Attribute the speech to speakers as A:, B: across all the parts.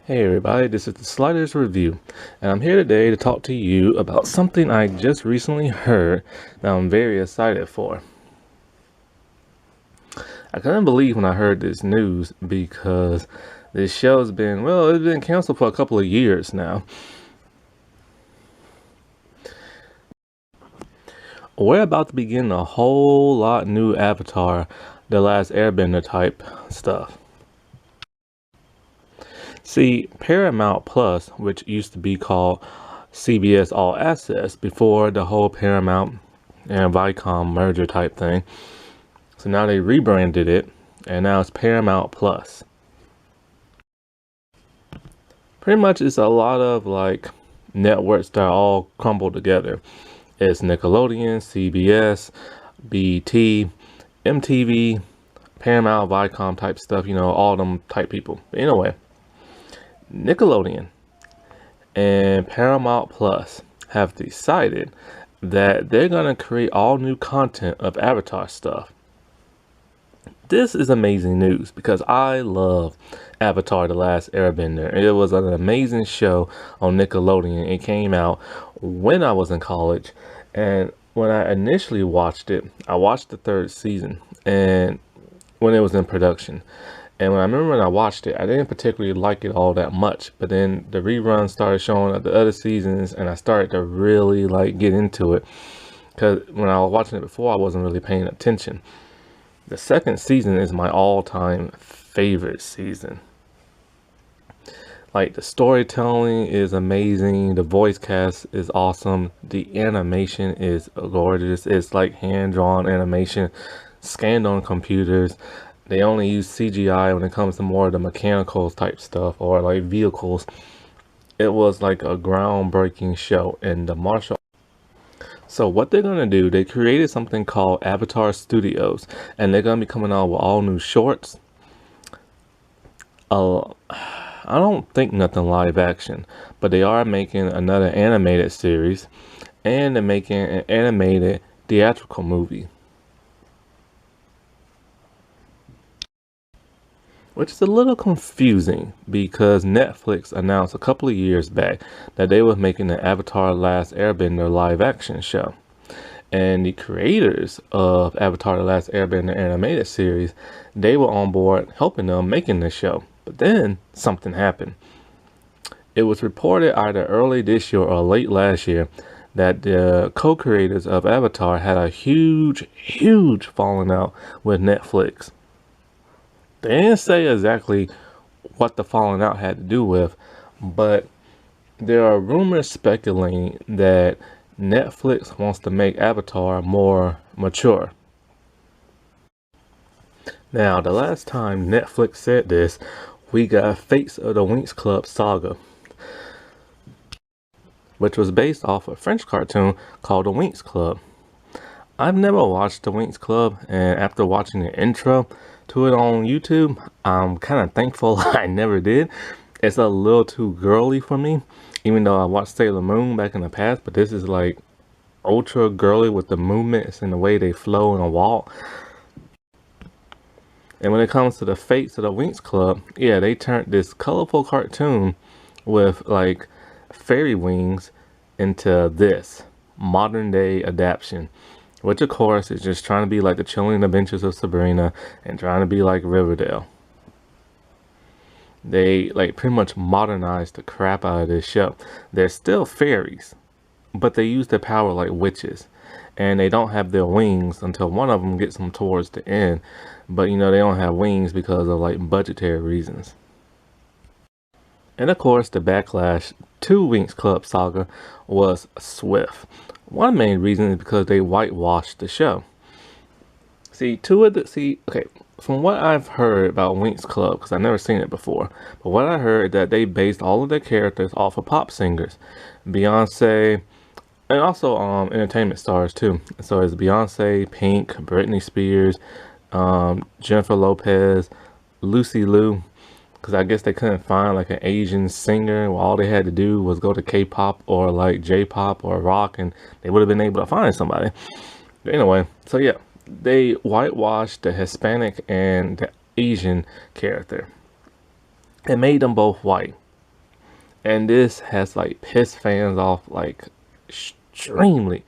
A: Hey everybody, this is the Sliders Review, and I'm here today to talk to you about something I just recently heard that I'm very excited for. I couldn't believe when I heard this news because this show's been, well, it's been canceled for a couple of years now. We're about to begin a whole lot new Avatar The Last Airbender type stuff. See, Paramount Plus, which used to be called CBS All Access before the whole Paramount and Viacom merger type thing. So now they rebranded it and now it's Paramount Plus. Pretty much it's a lot of like networks that are all crumbled together. It's Nickelodeon, CBS, BET, MTV, Paramount, Viacom type stuff, all them type people. But anyway, Nickelodeon and Paramount Plus have decided that they're going to create all new content of Avatar stuff. This is amazing news because I love Avatar The Last Airbender. It was an amazing show on Nickelodeon. It came out when I was in college, and when I initially watched it, I watched the third season and when it was in production. And I remember when I watched it, I didn't particularly like it all that much. But then the reruns started showing up the other seasons, and I started to really like get into it. Because when I was watching it before, I wasn't really paying attention. The second season is my all-time favorite season. Like, the storytelling is amazing. The voice cast is awesome. The animation is gorgeous. It's like hand-drawn animation scanned on computers. They only use CGI when it comes to more of the mechanical type stuff or like vehicles. It was like a groundbreaking show in the martial. So what they're going to do, they created something called Avatar Studios, and they're going to be coming out with all new shorts. I don't think nothing live action, but they are making another animated series, and they're making an animated theatrical movie, which is a little confusing because Netflix announced a couple of years back that they were making an Avatar Last Airbender live action show. And the creators of Avatar The Last Airbender animated series, they were on board helping them making this show. But then something happened. It was reported either early this year or late last year that the co-creators of Avatar had a huge falling out with Netflix. They didn't say exactly what the falling out had to do with, but there are rumors speculating that Netflix wants to make Avatar more mature. Now, the last time Netflix said this, we got Fates of the Winx Club saga, which was based off a French cartoon called The Winx Club. I've never watched The Winx Club, and after watching the intro to it on YouTube, I'm kind of thankful I never did. It's a little too girly for me, even though I watched Sailor Moon back in the past, but this is like ultra girly with the movements and the way they flow and walk. And when it comes to the Fates of the Winx Club, yeah, they turned this colorful cartoon with like fairy wings into this modern day adaptation, which of course is just trying to be like the Chilling Adventures of Sabrina and trying to be like Riverdale. They like pretty much modernized the crap out of this show. They're still fairies, but they use their power like witches, and they don't have their wings until one of them gets them towards the end. But they don't have wings because of like budgetary reasons. And of course, the backlash to Winx Club saga was swift. One main reason is because they whitewashed the show. Okay, from what I've heard about Winx Club, because I've never seen it before, but what I heard that they based all of their characters off of pop singers, Beyonce, and also entertainment stars too. So it's Beyonce, Pink, Britney Spears, Jennifer Lopez, Lucy Liu, because I guess they couldn't find like an Asian singer. Well, all they had to do was go to K-pop or like J-pop or rock, and they would have been able to find somebody. But anyway, so yeah, they whitewashed the Hispanic and the Asian character and made them both white. And this has like pissed fans off like extremely.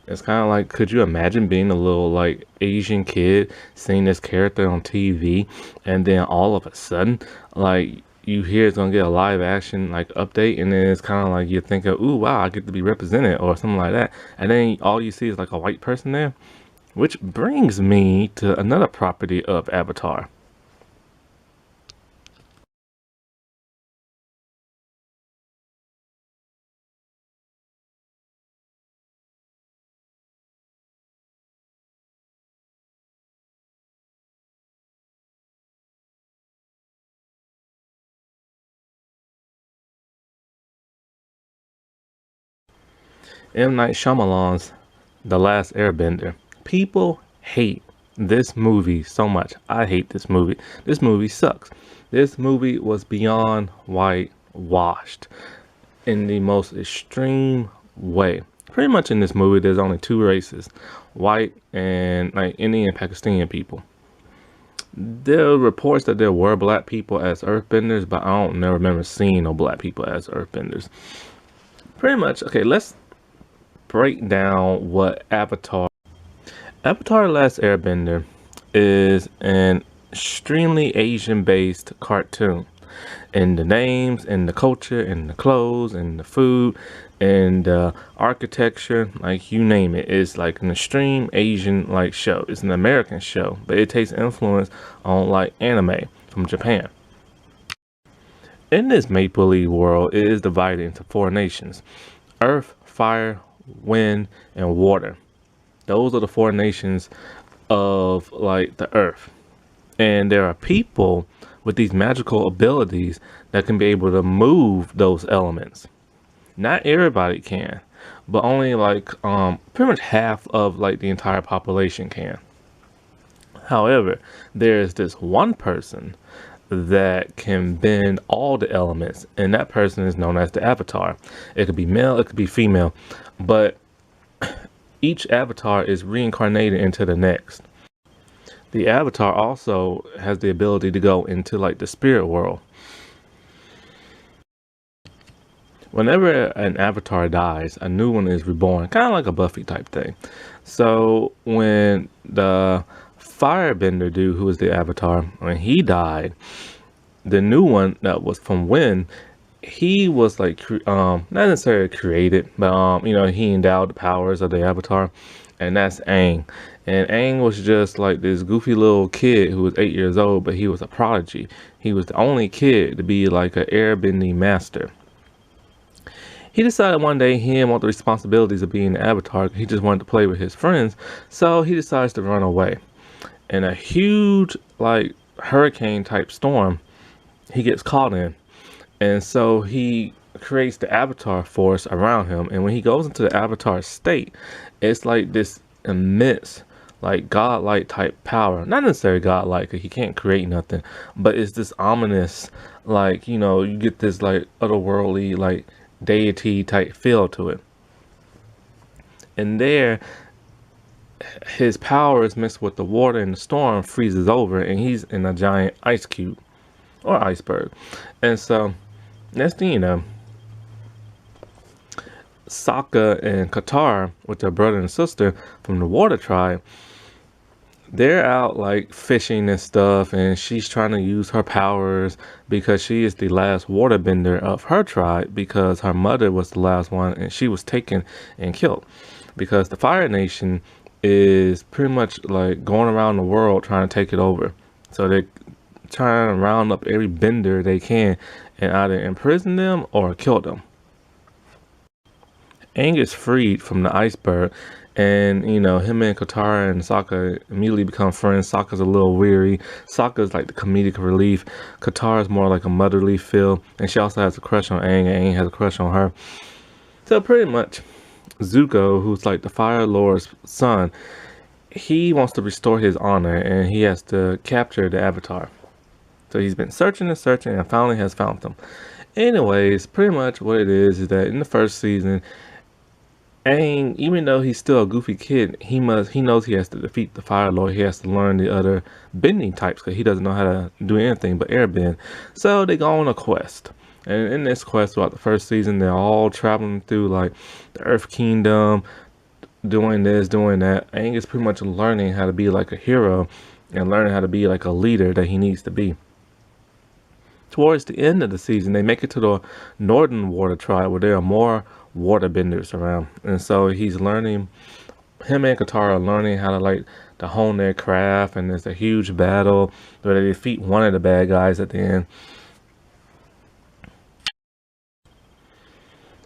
A: It's kind of like, could you imagine being a little like Asian kid seeing this character on TV, and then all of a sudden, like you hear it's gonna get a live action like update, and then it's kind of like you're thinking, ooh, wow, I get to be represented or something like that, and then all you see is like a white person there, which brings me to another property of Avatar. M. Night Shyamalan's The Last Airbender. People hate this movie so much. I hate this movie. This movie sucks. This movie was beyond whitewashed in the most extreme way. Pretty much in this movie, there's only two races, white and like Indian and Pakistani people. There are reports that there were black people as earthbenders, but I don't never remember seeing no black people as earthbenders. Pretty much, okay, let's break down what Avatar The Last Airbender is an extremely Asian based cartoon. And the names and the culture and the clothes and the food and the architecture, like you name it, it's like an extreme Asian like show. It's an American show, but it takes influence on like anime from Japan. In this make-believe world, it is divided into four nations: Earth, Fire, Wind, and Water. Those are the four nations of like the Earth. And there are people with these magical abilities that can be able to move those elements. Not everybody can, but only like pretty much half of like the entire population can. However, there's this one person that can bend all the elements, and that person is known as the Avatar. It could be male, it could be female, but each avatar is reincarnated into the next. The avatar also has the ability to go into like the spirit world. Whenever an avatar dies, a new one is reborn, kind of like a Buffy type thing. So when the firebender dude, who was the avatar, when he died, the new one that was from Wind, he was like not necessarily created, but you know, he endowed the powers of the avatar, and that's Aang. And Aang was just like this goofy little kid who was 8 years old, but he was a prodigy. He was the only kid to be like an airbending master. He decided one day he didn't want the responsibilities of being an avatar. He just wanted to play with his friends, so he decides to run away. In a huge like hurricane type storm, he gets caught in. And so he creates the avatar force around him. And when he goes into the avatar state, it's like this immense, like godlike type power. Not necessarily godlike, he can't create nothing, but it's this ominous, like, you know, you get this like otherworldly, like deity type feel to it. And there, his power is mixed with the water, and the storm freezes over, and he's in a giant ice cube or iceberg. And so next thing you know, Sokka and Katara, with their brother and sister from the water tribe, they're out like fishing and stuff, and she's trying to use her powers because she is the last waterbender of her tribe, because her mother was the last one and she was taken and killed, because the Fire Nation is pretty much like going around the world trying to take it over. So they're trying to round up every bender they can and either imprison them or kill them. Aang is freed from the iceberg, and you know, him and Katara and Sokka immediately become friends. Sokka's a little weary. Sokka's like the comedic relief. Katara's more like a motherly feel, and she also has a crush on Aang, and Aang has a crush on her. So pretty much, Zuko, who's like the Fire Lord's son, he wants to restore his honor, and he has to capture the Avatar. So he's been searching and searching, and finally has found them. Anyways, pretty much what it is that in the first season, Aang, even though he's still a goofy kid, he knows he has to defeat the Fire Lord. He has to learn the other bending types, because he doesn't know how to do anything but airbend. So they go on a quest. And in this quest throughout the first season, they're all traveling through like the Earth Kingdom, doing this, doing that. Aang is pretty much learning how to be like a hero and learning how to be like a leader that he needs to be. Towards the end of the season, they make it to the Northern Water Tribe where there are more waterbenders around. And so he's learning, him and Katara are learning how to like to hone their craft, and there's a huge battle where they defeat one of the bad guys at the end.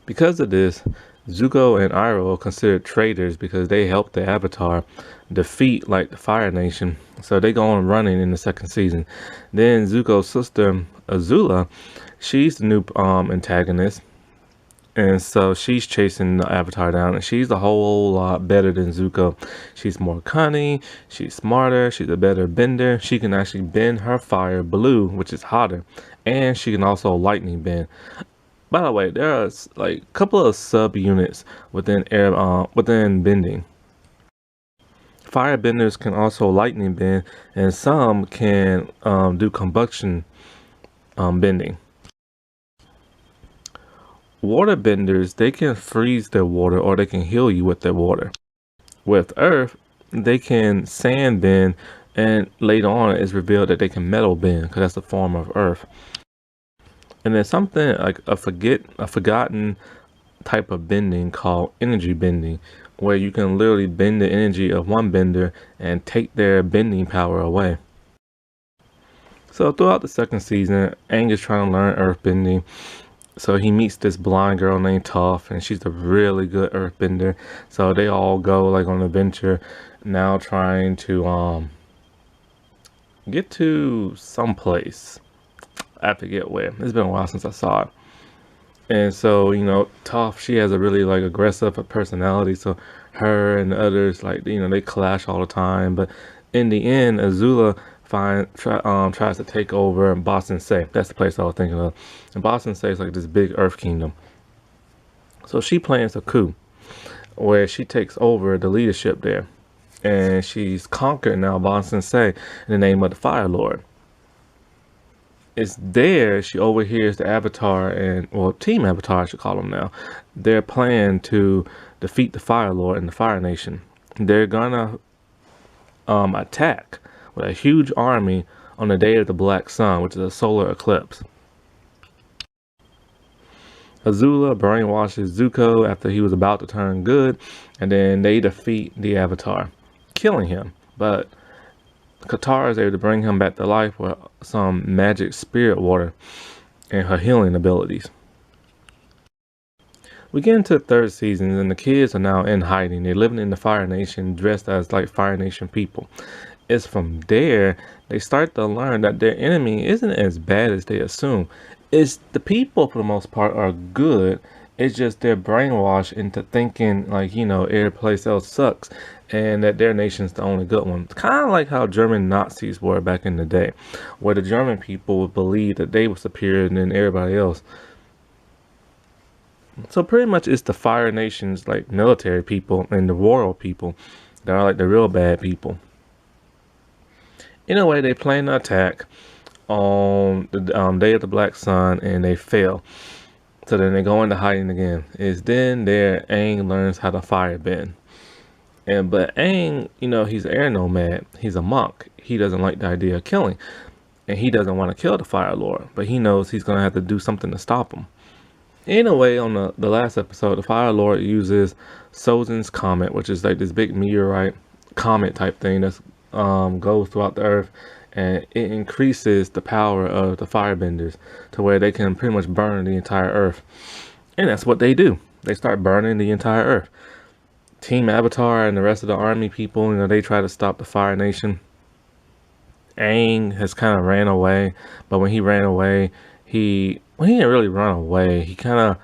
A: Because of this, Zuko and Iroh are considered traitors because they helped the Avatar defeat like the Fire Nation. So they go on running in the second season. Then Zuko's sister Azula, she's the new antagonist. And so she's chasing the Avatar down, and she's a whole lot better than Zuko. She's more cunning, she's smarter, she's a better bender. She can actually bend her fire blue, which is hotter, and she can also lightning bend. By the way, there are like a couple of sub units within within bending. Firebenders can also lightning bend, and some can do combustion bending. Water benders, they can freeze their water or they can heal you with their water. With earth, they can sand bend, and later on it's revealed that they can metal bend because that's a form of earth. And there's something like a forgotten type of bending called energy bending, where you can literally bend the energy of one bender and take their bending power away. So throughout the second season, Aang is trying to learn earth bending. So he meets this blind girl named Toph, and she's a really good earthbender. So they all go like on an adventure, now trying to get to some place. I forget where. It's been a while since I saw it. And so, you know, Toph, she has a really like aggressive personality. So her and the others, like, you know, they clash all the time. But in the end, Azula tries to take over Ba Sing Se. That's the place I was thinking of. And Ba Sing Se is like this big earth kingdom. So she plans a coup where she takes over the leadership there. And she's conquered now Ba Sing Se in the name of the Fire Lord. It's there she overhears the Avatar and, well, Team Avatar I should call them now, their plan to defeat the Fire Lord and the Fire Nation. They're gonna attack with a huge army on the day of the Black Sun, which is a solar eclipse. Azula brainwashes Zuko after he was about to turn good, and then they defeat the Avatar, killing him. But Katara is able to bring him back to life with some magic spirit water and her healing abilities. We get into the third season, and the kids are now in hiding. They're living in the Fire Nation, dressed as like Fire Nation people. It's from there they start to learn that their enemy isn't as bad as they assume. It's the people, for the most part, are good. It's just they're brainwashed into thinking like, you know, every place else sucks and that their nation's the only good one. Kind of like how German Nazis were back in the day, where the German people would believe that they were superior than everybody else. So pretty much it's the Fire Nation's like military people and the royal people that are like the real bad people. In a way, they plan to attack on the day of the Black Sun, and they fail. So then they go into hiding again. It's then there Aang learns how to fire bend. But Aang, you know, he's an air nomad. He's a monk. He doesn't like the idea of killing. And he doesn't want to kill the Fire Lord. But he knows he's going to have to do something to stop him. In a way, on the last episode, the Fire Lord uses Sozin's Comet, which is like this big meteorite comet type thing that's goes throughout the earth, and it increases the power of the firebenders to where they can pretty much burn the entire earth. And that's what they do. They start burning the entire earth. Team Avatar and the rest of the army people, you know, they try to stop the Fire Nation. Aang has kind of ran away, but when he ran away, he didn't really run away. He kind of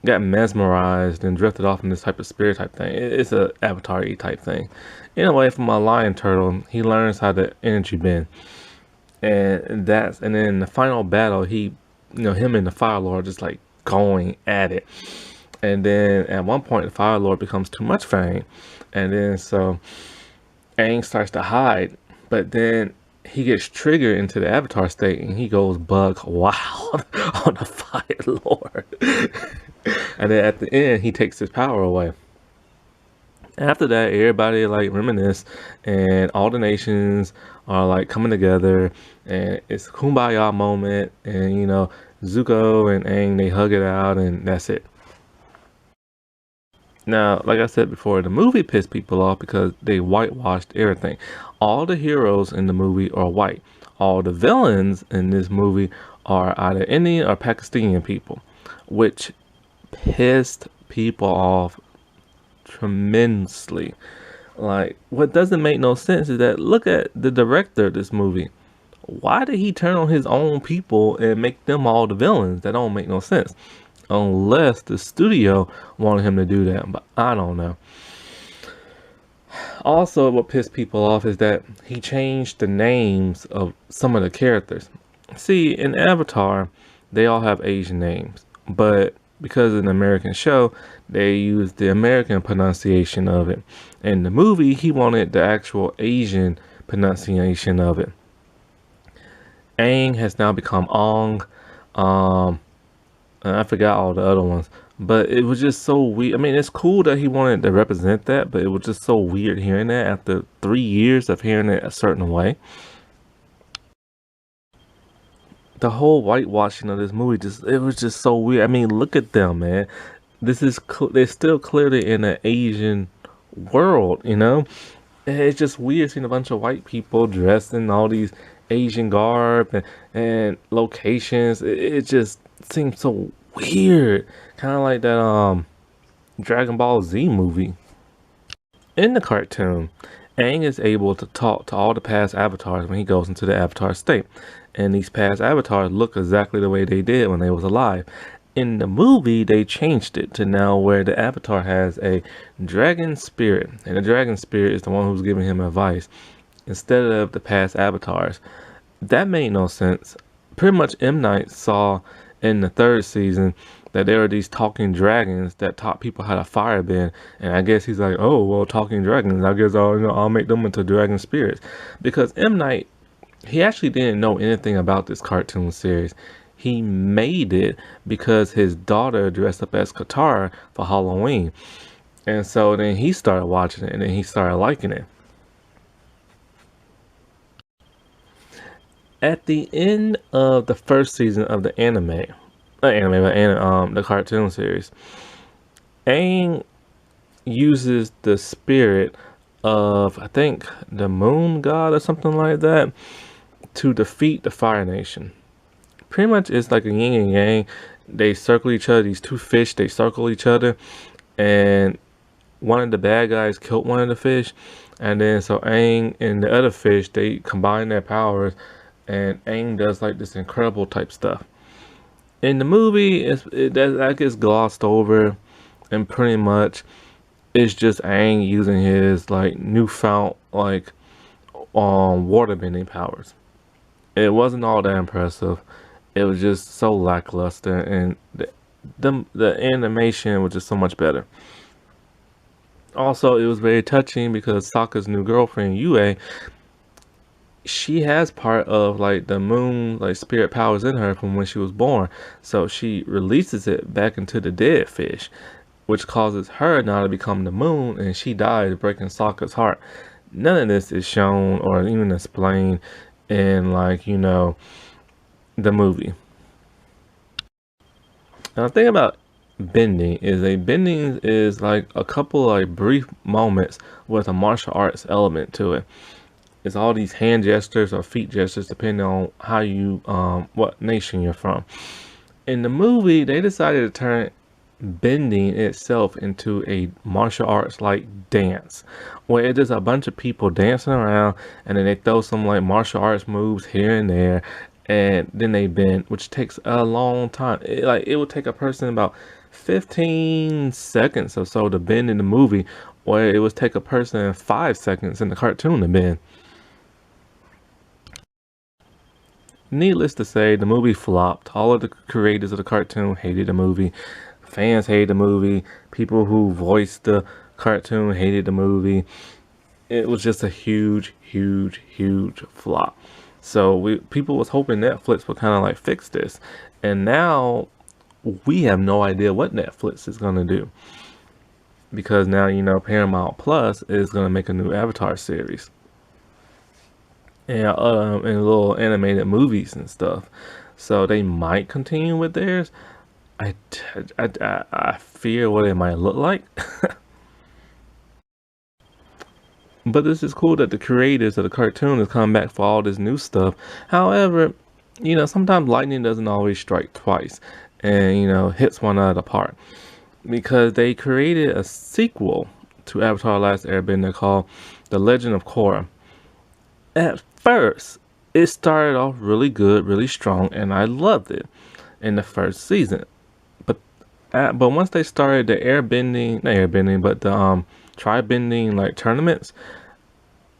A: got mesmerized and drifted off in this type of spirit type thing. It's a Avatar-y type thing. Anyway, from a lion turtle, he learns how to energy bend, and then the final battle, him and the Fire Lord just like going at it, and then at one point the Fire Lord becomes too much for Aang, and then so Aang starts to hide, but then he gets triggered into the Avatar state and he goes bug wild on the Fire Lord. And then at the end, he takes his power away. After that, everybody like reminisce, and all the nations are like coming together, and it's a kumbaya moment, and Zuko and Aang they hug it out, and that's it. Now, like I said before, the movie pissed people off because they whitewashed everything. All the heroes in the movie are white. All the villains in this movie are either Indian or Pakistani people, which pissed people off tremendously. Like, what doesn't make no sense is that look at the director of this movie. Why did he turn on his own people and make them all the villains? That don't make no sense. Unless the studio wanted him to do that, but I don't know. Also, what pissed people off is that he changed the names of some of the characters. See, in Avatar, they all have Asian names, but because it's an American show, they use the American pronunciation of it. In the movie, he wanted the actual Asian pronunciation of it. Aang has now become Ong. And I forgot all the other ones, but it was just so weird. I mean, it's cool that he wanted to represent that, but it was just so weird hearing that after 3 years of hearing it a certain way. The whole whitewashing of this movie it was just so weird. I mean, look at them, man. They're still clearly in an Asian world, you know? And it's just weird seeing a bunch of white people dressed in all these Asian garb and locations. It just seems so weird. Kind of like that Dragon Ball Z movie. In the cartoon, Aang is able to talk to all the past avatars when he goes into the avatar state. And these past avatars look exactly the way they did when they was alive. In the movie, they changed it to now where the avatar has a dragon spirit. And the dragon spirit is the one who's giving him advice instead of the past avatars. That made no sense. Pretty much M. Night saw in the third season that there are these talking dragons that taught people how to firebend, and I guess he's like, oh well, talking dragons, I guess I'll make them into dragon spirits. Because M. Night, he actually didn't know anything about this cartoon series. He made it because his daughter dressed up as Katara for Halloween, and so then he started watching it and then he started liking it. At the end of the first season of the the cartoon series, Aang uses the spirit of, I think, the moon god or something like that to defeat the Fire Nation. Pretty much it's like a yin and yang. They circle each other, these two fish, they circle each other, and one of the bad guys killed one of the fish, and then so Aang and the other fish, they combine their powers, and Aang does like this incredible type stuff. In the movie, that gets glossed over, and pretty much it's just Aang using his like newfound like water bending powers. It wasn't all that impressive. It was just so lackluster, and the animation was just so much better. Also, it was very touching because Sokka's new girlfriend Yue, she has part of like the moon like spirit powers in her from when she was born, so she releases it back into the dead fish, which causes her now to become the moon, and she dies, breaking Sokka's heart. None of this is shown or even explained in like the movie. Now the thing about bending is like a couple like brief moments with a martial arts element to it. It's all these hand gestures or feet gestures depending on how you what nation you're from. In the movie, they decided to turn bending itself into a martial arts like dance, where it's just a bunch of people dancing around, and then they throw some like martial arts moves here and there, and then they bend, which takes a long time. It would take a person about 15 seconds or so to bend in the movie, where it would take a person 5 seconds in the cartoon to bend. Needless to say, the movie flopped. All of the creators of the cartoon hated the movie. Fans hated the movie. People who voiced the cartoon hated the movie. it was just a huge, huge, huge flop. So people was hoping Netflix would kind of like fix this, and now we have no idea what Netflix is gonna do, because now Paramount Plus is gonna make a new Avatar series and little animated movies and stuff. So they might continue with theirs. I fear what it might look like. But this is cool that the creators of the cartoon has come back for all this new stuff. However, sometimes lightning doesn't always strike twice and, hits one out of the park. Because they created a sequel to Avatar The Last Airbender called The Legend of Korra. At first, it started off really good, really strong, and I loved it in the first season. But once they started the airbending, not airbending, but the tri-bending like tournaments,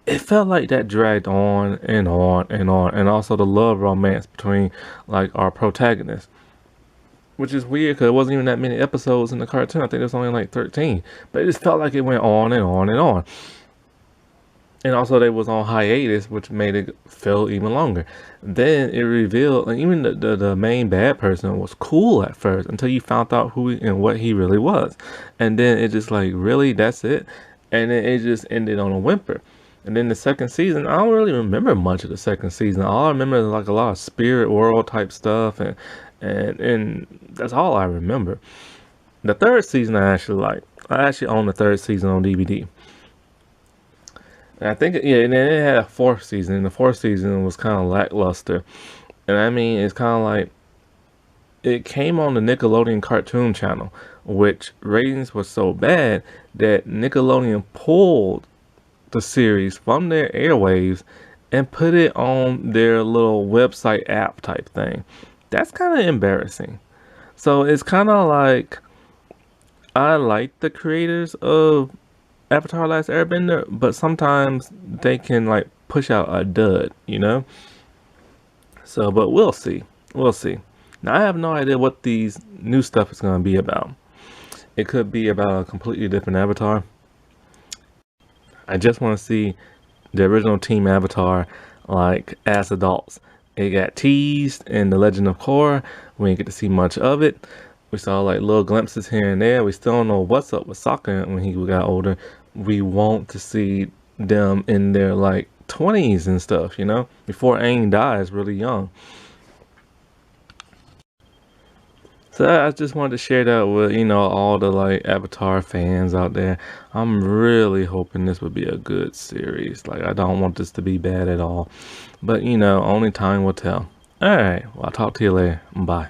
A: it felt like that dragged on and on and on, and also the love romance between like our protagonists, which is weird because it wasn't even that many episodes in the cartoon. I think there's only like 13, but it just felt like it went on and on and on. And also they was on hiatus, which made it feel even longer. Then it revealed, like, even the main bad person was cool at first until you found out who and what he really was. And then it just like, really, that's it? And then it just ended on a whimper. And then the second season, I don't really remember much of the second season. All I remember is like a lot of spirit world type stuff, and that's all I remember. The third season I actually like. I actually own the third season on DVD. And I think, yeah, and then it had a fourth season, and the fourth season was kind of lackluster. And I mean, it's kind of like, it came on the Nickelodeon cartoon channel, which ratings were so bad that Nickelodeon pulled the series from their airwaves and put it on their little website app type thing. That's kind of embarrassing. So it's kind of like, I like the creators of Avatar Last Airbender, but sometimes they can like push out a dud. So, but we'll see. We'll see. Now, I have no idea what these new stuff is going to be about. It could be about a completely different Avatar. I just want to see the original Team Avatar, like, as adults. It got teased in The Legend of Korra. We didn't get to see much of it. We saw like little glimpses here and there. We still don't know what's up with Sokka when he got older. We want to see them in their like 20s and stuff, before Aang dies really young. So I just wanted to share that with, all the like Avatar fans out there. I'm really hoping this would be a good series. Like, I don't want this to be bad at all. But, only time will tell. Alright, well, I'll talk to you later. Bye.